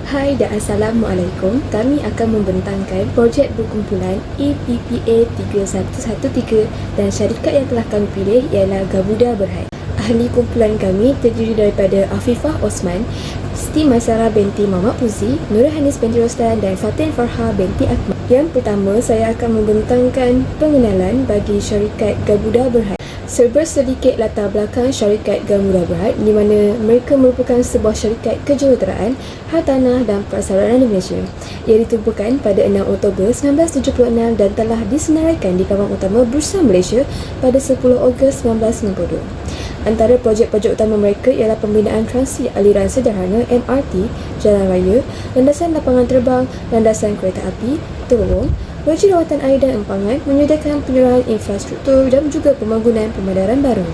Hai dan Assalamualaikum. Kami akan membentangkan projek berkumpulan EPPA 3113 dan syarikat yang telah kami pilih ialah Gamuda Berhad. Ahli kumpulan kami terdiri daripada Afifah Osman, Siti Maisarah binti Muhammad Puzi, Nurhanis binti Roslan dan Fatin Farha binti Akmal. Yang pertama, saya akan membentangkan pengenalan bagi syarikat Gamuda Berhad. Serba sedikit latar belakang syarikat Gamuda Berhad, di mana mereka merupakan sebuah syarikat kejuruteraan, hartanah dan prasarana di Malaysia. Ia ditubuhkan pada 6 Oktober 1976 dan telah disenaraikan di Kawang Utama Bursa Malaysia pada 10 Ogos 1992. Antara projek-projek utama mereka ialah pembinaan transit aliran sederhana MRT, jalan raya, landasan lapangan terbang, landasan kereta api, terowong, loji rawatan air dan empangan, menyediakan penyerahan infrastruktur dan juga pembangunan pemandaran baru.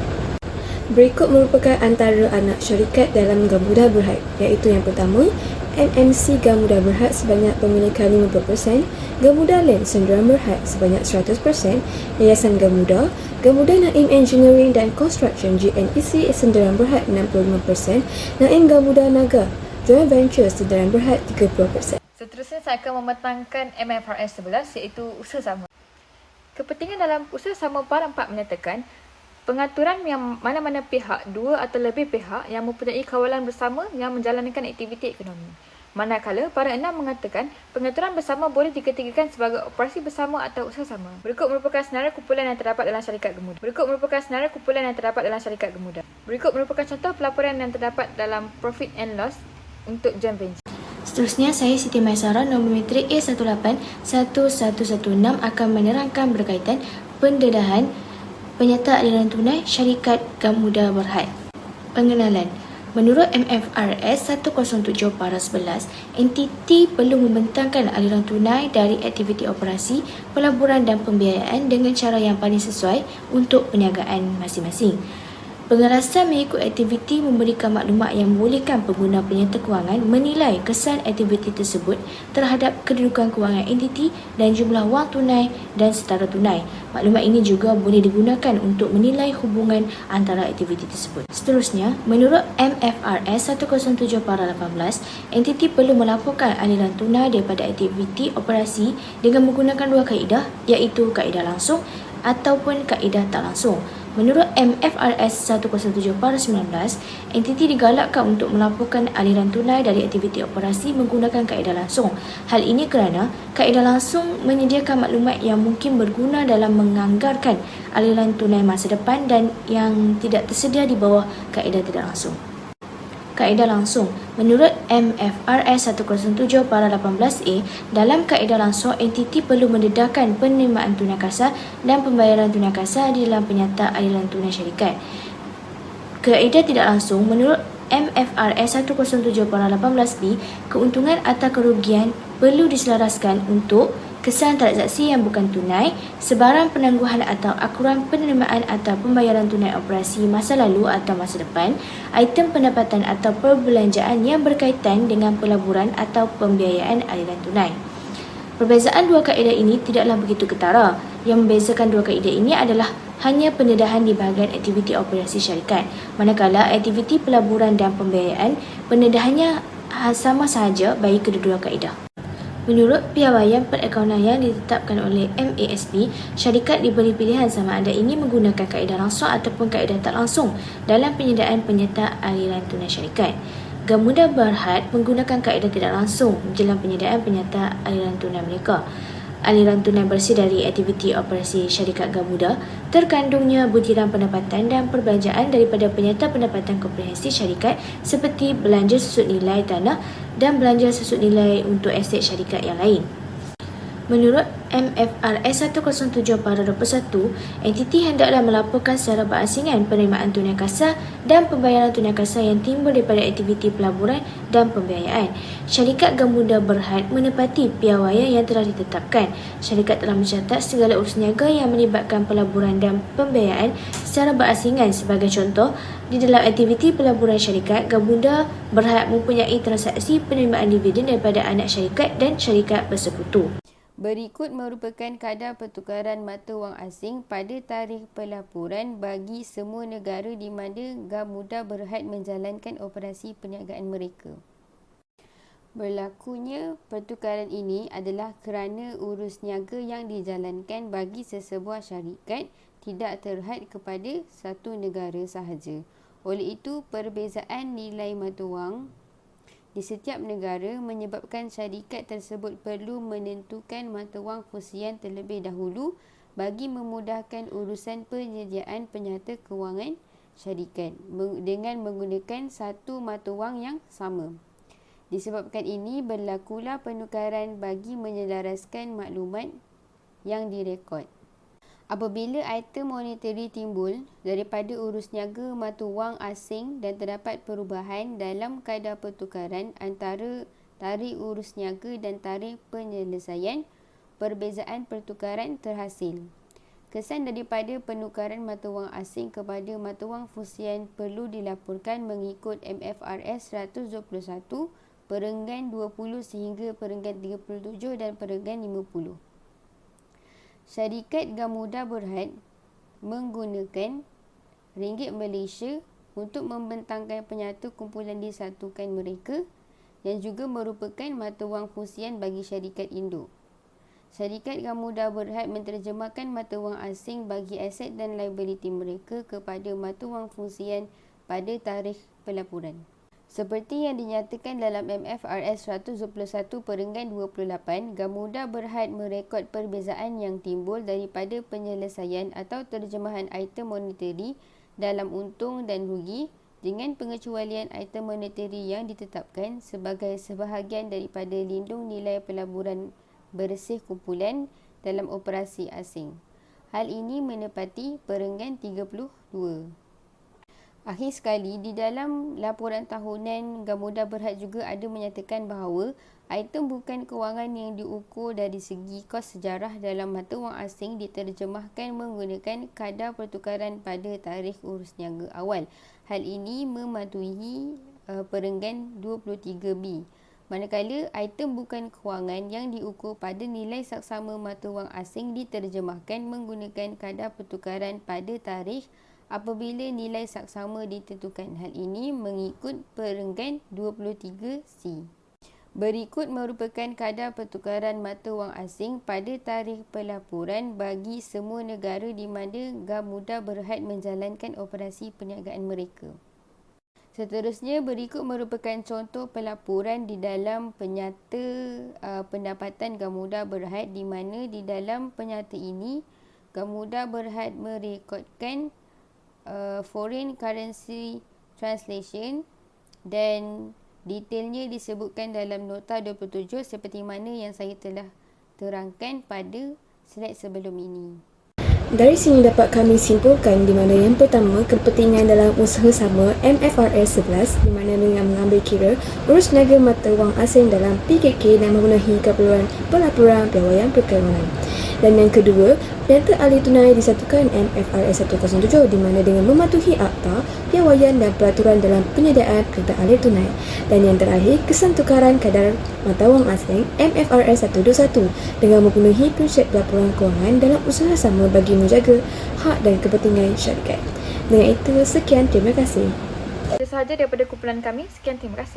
Berikut merupakan antara anak syarikat dalam Gamuda Berhad, iaitu yang pertama, MMC Gamuda Berhad sebanyak pemilikan 50%, Gamuda Land Sdn Berhad sebanyak 100%, Yayasan Gamuda, Gamuda Naim Engineering dan Construction GNEC Sdn Berhad 65%, Naim Gamuda Naga Joint Venture Sdn Berhad 30%. Seterusnya saya akan membentangkan MFRS 11 iaitu usaha sama. Kepentingan dalam usaha sama Par 4 menyatakan pengaturan yang mana-mana pihak, dua atau lebih pihak yang mempunyai kawalan bersama yang menjalankan aktiviti ekonomi. Manakala Para 6 mengatakan pengaturan bersama boleh dikategorikan sebagai operasi bersama atau usaha sama. Berikut merupakan senarai kumpulan yang terdapat dalam syarikat Gamuda. Berikut merupakan contoh pelaporan yang terdapat dalam Profit and Loss untuk joint venture. Seterusnya, saya Siti Maisarah, nombor metrik A181116 akan menerangkan berkaitan pendedahan penyerta aliran tunai syarikat Gamuda Berhad. Pengenalan. Menurut MFRS 107 Para 11, entiti perlu membentangkan aliran tunai dari aktiviti operasi, pelaburan dan pembiayaan dengan cara yang paling sesuai untuk perniagaan masing-masing. Pengerasan mengikut aktiviti memberikan maklumat yang membolehkan pengguna penyerta kewangan menilai kesan aktiviti tersebut terhadap kedudukan kewangan entiti dan jumlah wang tunai dan setara tunai. Maklumat ini juga boleh digunakan untuk menilai hubungan antara aktiviti tersebut. Seterusnya, menurut MFRS 107 Para 18, entiti perlu melaporkan aliran tunai daripada aktiviti operasi dengan menggunakan dua kaedah, iaitu kaedah langsung ataupun kaedah tak langsung. Menurut MFRS 107 Para 19, entiti digalakkan untuk melaporkan aliran tunai dari aktiviti operasi menggunakan kaedah langsung. Hal ini kerana kaedah langsung menyediakan maklumat yang mungkin berguna dalam menganggarkan aliran tunai masa depan dan yang tidak tersedia di bawah kaedah tidak langsung. Kaedah langsung. Menurut MFRS 107 Para 18A, dalam kaedah langsung, entiti perlu mendedahkan penerimaan tunai kasar dan pembayaran tunai kasar di dalam penyerta aliran tunai syarikat. Kaedah tidak langsung. Menurut MFRS 107 Para 18B, keuntungan atau kerugian perlu diselaraskan untuk kesan transaksi yang bukan tunai, sebarang penangguhan atau akuran penerimaan atau pembayaran tunai operasi masa lalu atau masa depan, item pendapatan atau perbelanjaan yang berkaitan dengan pelaburan atau pembiayaan aliran tunai. Perbezaan dua kaedah ini tidaklah begitu ketara. Yang membezakan dua kaedah ini adalah hanya pendedahan di bahagian aktiviti operasi syarikat, manakala aktiviti pelaburan dan pembiayaan pendedahannya sama sahaja bagi kedua-dua kaedah. Menurut piawaian perakaunan yang ditetapkan oleh MASB, syarikat diberi pilihan sama ada ingin menggunakan kaedah langsung ataupun kaedah tak langsung dalam penyediaan penyerta aliran tunai syarikat. Gamuda Berhad menggunakan kaedah tidak langsung dalam penyediaan penyerta aliran tunai mereka. Aliran tunai bersih dari aktiviti operasi syarikat Gamuda terkandungnya butiran pendapatan dan perbelanjaan daripada penyerta pendapatan komprehensif syarikat seperti belanja susut nilai tanah dan belanja susut nilai untuk aset syarikat yang lain. Menurut MFRS 107 Para 21, entiti hendaklah melaporkan secara berasingan penerimaan tunai kasar dan pembayaran tunai kasar yang timbul daripada aktiviti pelaburan dan pembiayaan. Syarikat Gamuda Berhad menepati piawaian yang telah ditetapkan. Syarikat telah mencatat segala urus niaga yang melibatkan pelaburan dan pembiayaan secara berasingan. Sebagai contoh, di dalam aktiviti pelaburan syarikat, Gamuda Berhad mempunyai transaksi penerimaan dividen daripada anak syarikat dan syarikat bersekutu. Berikut merupakan kadar pertukaran mata wang asing pada tarikh pelaporan bagi semua negara di mana Gamuda Berhad menjalankan operasi perniagaan mereka. Berlakunya pertukaran ini adalah kerana urus niaga yang dijalankan bagi sesebuah syarikat tidak terhad kepada satu negara sahaja. Oleh itu, perbezaan nilai mata wang di setiap negara menyebabkan syarikat tersebut perlu menentukan mata wang fusian terlebih dahulu bagi memudahkan urusan penyediaan penyata kewangan syarikat dengan menggunakan satu mata wang yang sama. Disebabkan ini, berlakulah penukaran bagi menyelaraskan maklumat yang direkod. Apabila item monetary timbul daripada urus niaga mata wang asing dan terdapat perubahan dalam kadar pertukaran antara tarikh urus niaga dan tarikh penyelesaian, perbezaan pertukaran terhasil. Kesan daripada penukaran mata wang asing kepada mata wang fusian perlu dilaporkan mengikut MFRS 121 perenggan 20 sehingga perenggan 37 dan perenggan 50. Syarikat Gamuda Berhad menggunakan ringgit Malaysia untuk membentangkan penyata kumpulan disatukan mereka yang juga merupakan mata wang fusian bagi syarikat induk. Syarikat Gamuda Berhad menterjemahkan mata wang asing bagi aset dan liability mereka kepada mata wang fusian pada tarikh pelaporan. Seperti yang dinyatakan dalam MFRS 121 perenggan 28, Gamuda Berhad merekod perbezaan yang timbul daripada penyelesaian atau terjemahan item monetary dalam untung dan rugi dengan pengecualian item monetary yang ditetapkan sebagai sebahagian daripada lindung nilai pelaburan bersih kumpulan dalam operasi asing. Hal ini menepati perenggan 32. Akhir sekali, di dalam laporan tahunan, Gamuda Berhad juga ada menyatakan bahawa item bukan kewangan yang diukur dari segi kos sejarah dalam mata wang asing diterjemahkan menggunakan kadar pertukaran pada tarikh urus niaga awal. Hal ini mematuhi perenggan 23B. Manakala item bukan kewangan yang diukur pada nilai saksama mata wang asing diterjemahkan menggunakan kadar pertukaran pada tarikh apabila nilai saksama ditentukan. Hal ini mengikut perenggan 23C. Berikut merupakan kadar pertukaran mata wang asing pada tarikh pelaporan bagi semua negara di mana Gamuda Berhad menjalankan operasi perniagaan mereka. Seterusnya, berikut merupakan contoh pelaporan di dalam penyata pendapatan Gamuda Berhad di mana di dalam penyata ini Gamuda Berhad merekodkan foreign currency translation dan detailnya disebutkan dalam nota 27 seperti mana yang saya telah terangkan pada slide sebelum ini. Dari sini dapat kami simpulkan di mana yang pertama, kepentingan dalam usaha sama MFRS 11 di mana dengan mengambil kira urus niaga mata wang asing dalam PKK dan memenuhi keperluan pelaporan piawaian perkawanan. Dan yang kedua, penyata ahli tunai disatukan MFRS 107 di mana dengan mematuhi akta, piawaian dan peraturan dalam penyediaan perintah ahli tunai. Dan yang terakhir, kesan tukaran kadar mata wang asing MFRS 121 dengan memenuhi prinsip pelaporan kewangan dalam usaha sama bagi menjaga hak dan kepentingan syarikat. Dengan itu, sekian, terima kasih. Itu sahaja daripada kumpulan kami. Sekian, terima kasih.